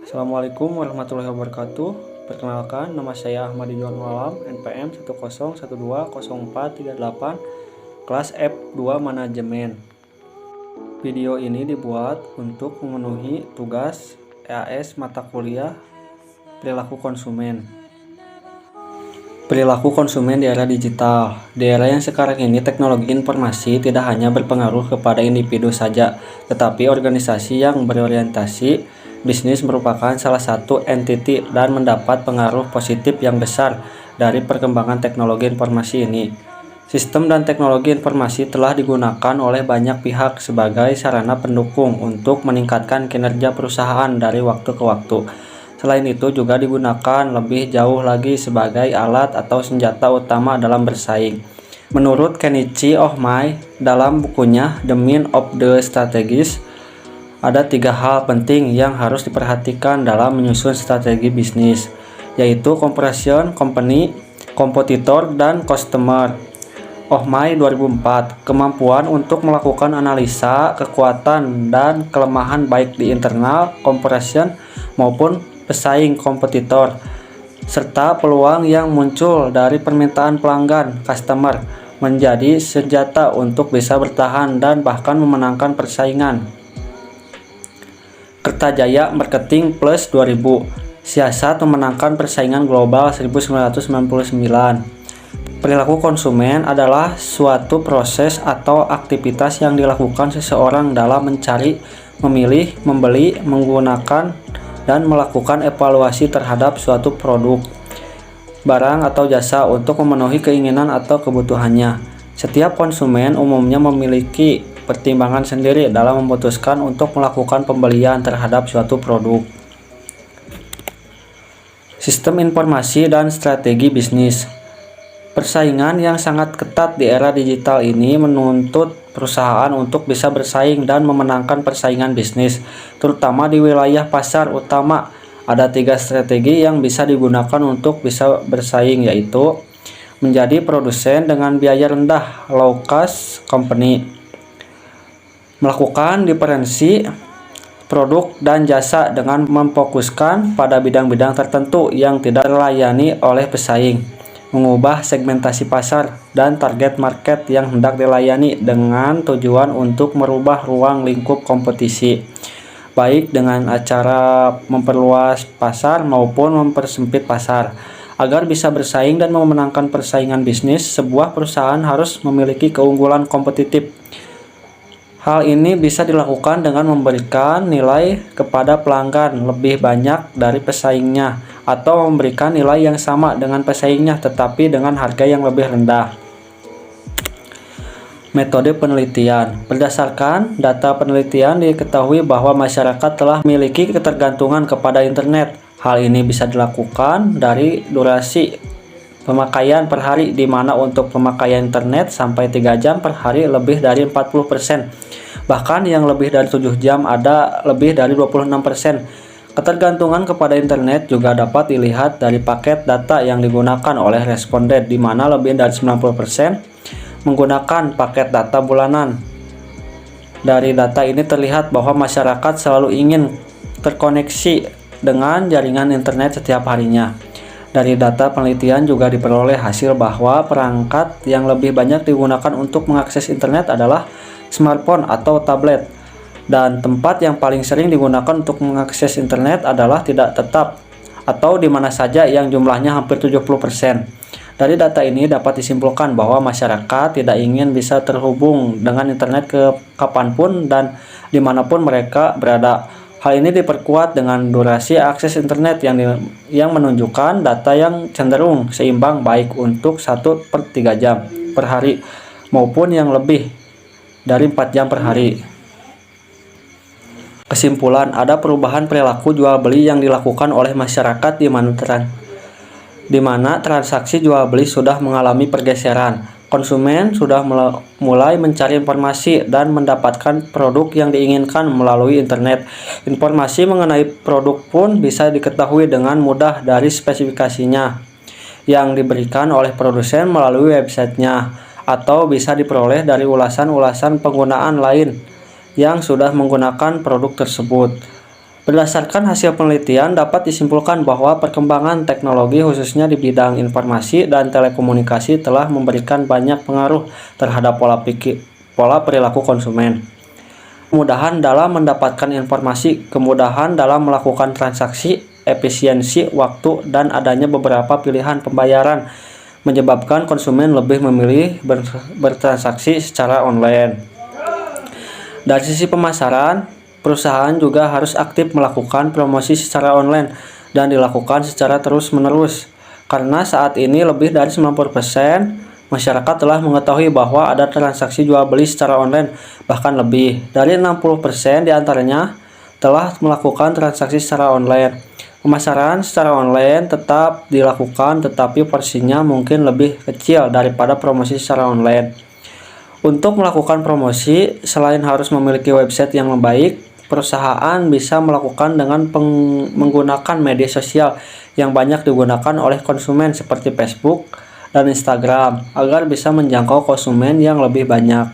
Assalamualaikum warahmatullahi wabarakatuh. Perkenalkan, nama saya Ahmad Ridwan Alam, NPM 101200438, kelas F2 Manajemen. Video ini dibuat untuk memenuhi tugas EAS mata kuliah Perilaku Konsumen. Perilaku konsumen di era digital. Di era yang sekarang ini, teknologi informasi tidak hanya berpengaruh kepada individu saja, tetapi organisasi yang berorientasi bisnis merupakan salah satu entiti dan mendapat pengaruh positif yang besar dari perkembangan teknologi informasi ini. Sistem dan teknologi informasi telah digunakan oleh banyak pihak sebagai sarana pendukung untuk meningkatkan kinerja perusahaan dari waktu ke waktu. Selain itu juga digunakan lebih jauh lagi sebagai alat atau senjata utama dalam bersaing. Menurut Kenichi Ohmae dalam bukunya The Meaning of the Strategist, ada 3 hal penting yang harus diperhatikan dalam menyusun strategi bisnis, yaitu comparison, company, kompetitor, dan customer. Ohmae 2004, kemampuan untuk melakukan analisa kekuatan dan kelemahan baik di internal comparison maupun pesaing kompetitor, serta peluang yang muncul dari permintaan pelanggan customer menjadi senjata untuk bisa bertahan dan bahkan memenangkan persaingan. Kertajaya Marketing Plus 2000, siasat memenangkan persaingan global 1999. Perilaku konsumen adalah suatu proses atau aktivitas yang dilakukan seseorang dalam mencari, memilih, membeli, menggunakan, dan melakukan evaluasi terhadap suatu produk, barang, atau jasa untuk memenuhi keinginan atau kebutuhannya. Setiap konsumen umumnya memiliki pertimbangan sendiri dalam memutuskan untuk melakukan pembelian terhadap suatu produk. Sistem informasi dan strategi bisnis. Persaingan yang sangat ketat di era digital ini menuntut perusahaan untuk bisa bersaing dan memenangkan persaingan bisnis, terutama di wilayah pasar utama. Ada 3 strategi yang bisa digunakan untuk bisa bersaing, yaitu menjadi produsen dengan biaya rendah, low cost company, melakukan diferensi produk dan jasa dengan memfokuskan pada bidang-bidang tertentu yang tidak terlayani oleh pesaing, mengubah segmentasi pasar dan target market yang hendak dilayani dengan tujuan untuk merubah ruang lingkup kompetisi, baik dengan acara memperluas pasar maupun mempersempit pasar. Agar bisa bersaing dan memenangkan persaingan bisnis, sebuah perusahaan harus memiliki keunggulan kompetitif. Hal ini bisa dilakukan dengan memberikan nilai kepada pelanggan lebih banyak dari pesaingnya, atau memberikan nilai yang sama dengan pesaingnya tetapi dengan harga yang lebih rendah. Metode penelitian. Berdasarkan data penelitian, diketahui bahwa masyarakat telah memiliki ketergantungan kepada internet. Hal ini bisa dilakukan dari durasi pemakaian per hari, di mana untuk pemakaian internet sampai 3 jam per hari lebih dari 40%. Bahkan yang lebih dari 7 jam ada lebih dari 26%. Ketergantungan kepada internet juga dapat dilihat dari paket data yang digunakan oleh responden, di mana lebih dari 90% menggunakan paket data bulanan. Dari data ini terlihat bahwa masyarakat selalu ingin terkoneksi dengan jaringan internet setiap harinya. Dari data penelitian juga diperoleh hasil bahwa perangkat yang lebih banyak digunakan untuk mengakses internet adalah smartphone atau tablet, dan tempat yang paling sering digunakan untuk mengakses internet adalah tidak tetap atau di mana saja, yang jumlahnya hampir 70%. Dari data ini dapat disimpulkan bahwa masyarakat tidak ingin bisa terhubung dengan internet ke kapanpun dan dimanapun mereka berada. Hal ini diperkuat dengan durasi akses internet yang menunjukkan data yang cenderung seimbang, baik untuk 1/3 jam per hari maupun yang lebih dari 4 jam per hari. Kesimpulan, ada perubahan perilaku jual beli yang dilakukan oleh masyarakat di mana transaksi jual beli sudah mengalami pergeseran. Konsumen sudah mulai mencari informasi dan mendapatkan produk yang diinginkan melalui internet. Informasi mengenai produk pun bisa diketahui dengan mudah dari spesifikasinya yang diberikan oleh produsen melalui websitenya, atau bisa diperoleh dari ulasan-ulasan penggunaan lain yang sudah menggunakan produk tersebut. Berdasarkan hasil penelitian, dapat disimpulkan bahwa perkembangan teknologi khususnya di bidang informasi dan telekomunikasi telah memberikan banyak pengaruh terhadap pola perilaku konsumen. Kemudahan dalam mendapatkan informasi, kemudahan dalam melakukan transaksi, efisiensi waktu, dan adanya beberapa pilihan pembayaran menyebabkan konsumen lebih memilih bertransaksi secara online. Dari sisi pemasaran, perusahaan juga harus aktif melakukan promosi secara online dan dilakukan secara terus-menerus. Karena saat ini lebih dari 90% masyarakat telah mengetahui bahwa ada transaksi jual beli secara online, bahkan lebih dari 60% diantaranya telah melakukan transaksi secara online. Pemasaran secara online tetap dilakukan, tetapi porsinya mungkin lebih kecil daripada promosi secara online. Untuk melakukan promosi, selain harus memiliki website yang baik, perusahaan bisa melakukan dengan menggunakan media sosial yang banyak digunakan oleh konsumen seperti Facebook dan Instagram agar bisa menjangkau konsumen yang lebih banyak.